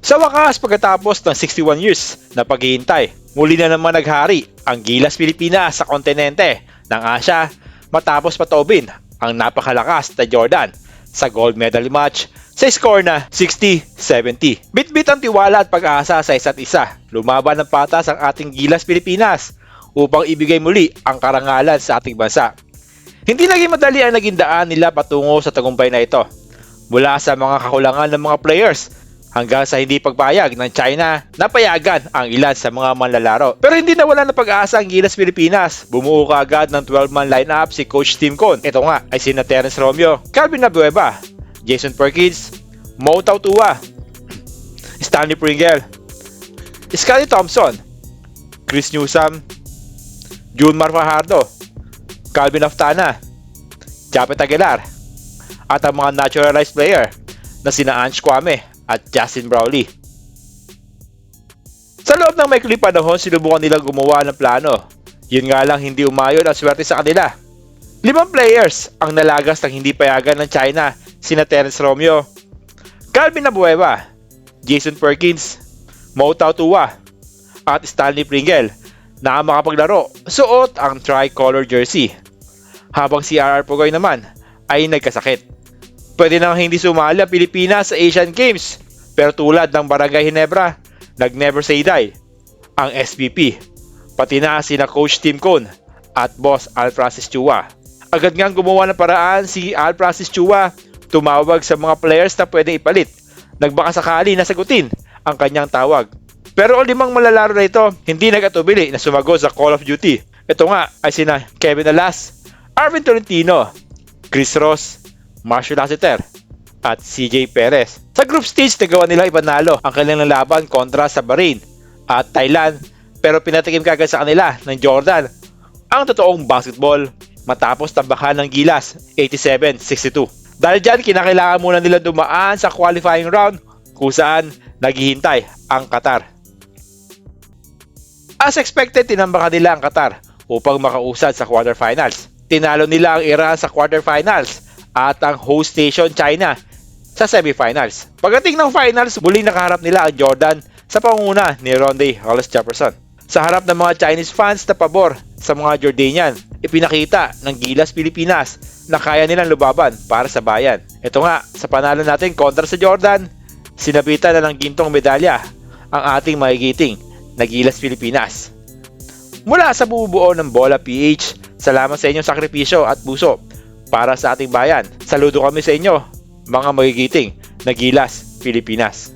Sa wakas, pagkatapos ng 61 years na paghihintay, muli na naman naghari ang Gilas Pilipinas sa kontinente ng Asya matapos patobin ang napakalakas na Jordan sa gold medal match sa score na 60-70. Bit-bit ang tiwala at pag-asa sa isa't isa. Lumaban ng patas ang ating Gilas Pilipinas upang ibigay muli ang karangalan sa ating bansa. Hindi naging madali ang naging daan nila patungo sa tagumpay na ito. Mula sa mga kakulangan ng mga players hanggang sa hindi pagpayag ng China na payagan ang ilan sa mga manlalaro. Pero hindi nawala ng pag-asa ang Gilas Pilipinas. Bumuo kaagad ng 12-man lineup si Coach Tim Con. Ito nga ay sina Terence Romeo, Calvin Abueva, Jason Perkins, Mo Tautua, Stanley Pringle, Scotty Thompson, Chris Newsome, Junmar Fajardo, Calvin Aftana, Japet Aguilar, at ang mga naturalized player na sina Ange Kwame at Justin Brownlee. Sa loob ng maikling panahon, sinubukan nilang gumawa ng plano. Yun nga lang, hindi umayon ang swerte sa kanila. 5 players ang nalagas ng hindi payagan ng China, sina Terence Romeo, Calvin Abueva, Jason Perkins, Mo Tautua, at Stanley Pringle na makapaglaro suot ang tricolor jersey. Habang si RR Pugoy naman ay nagkasakit. Pwede nang hindi sumali ang Pilipinas sa Asian Games, pero tulad ng Barangay Ginebra, nag-never say die ang SPP, pati na sina Coach Tim Con at Boss Al Francis Chua. Agad ngang gumawa ng paraan si Al Francis Chua, tumawag sa mga players na pwedeng ipalit. Nagbaka sakali na sagutin ang kanyang tawag. Pero ang 5 malalaro na ito, hindi nag-atubili na sumagot sa Call of Duty. Ito nga ay sina Kevin Alas, Arvin Tolentino, Chris Ross, Marshall Lassiter, at CJ Perez. Sa group stage, nagawa nila ipanalo ang kanilang laban kontra sa Bahrain at Thailand, pero pinatikim kagad sa kanila ng Jordan ang totoong basketball matapos tambakan ng Gilas 87-62. Dahil dyan, kinakailangan muna nila dumaan sa qualifying round kung saan naghihintay ang Qatar. As expected, tinambakan nila ang Qatar upang makausad sa quarterfinals. Tinalo nila ang Iran sa quarterfinals at ang host nation China sa semifinals. Pagdating ng finals, muling nakaharap nila ang Jordan sa pangunguna ni Rondae Hollis Jefferson. Sa harap ng mga Chinese fans na pabor sa mga Jordanian, ipinakita ng Gilas Pilipinas na kaya nilang lubaban para sa bayan. Ito nga, sa panalo natin kontra sa Jordan, sinabitan na ng gintong medalya ang ating magigiting na Gilas Pilipinas. Mula sa bubuo ng Bola PH, salamat sa inyong sakripisyo at puso para sa ating bayan. Saludo kami sa inyo, mga magigiting na Gilas Pilipinas.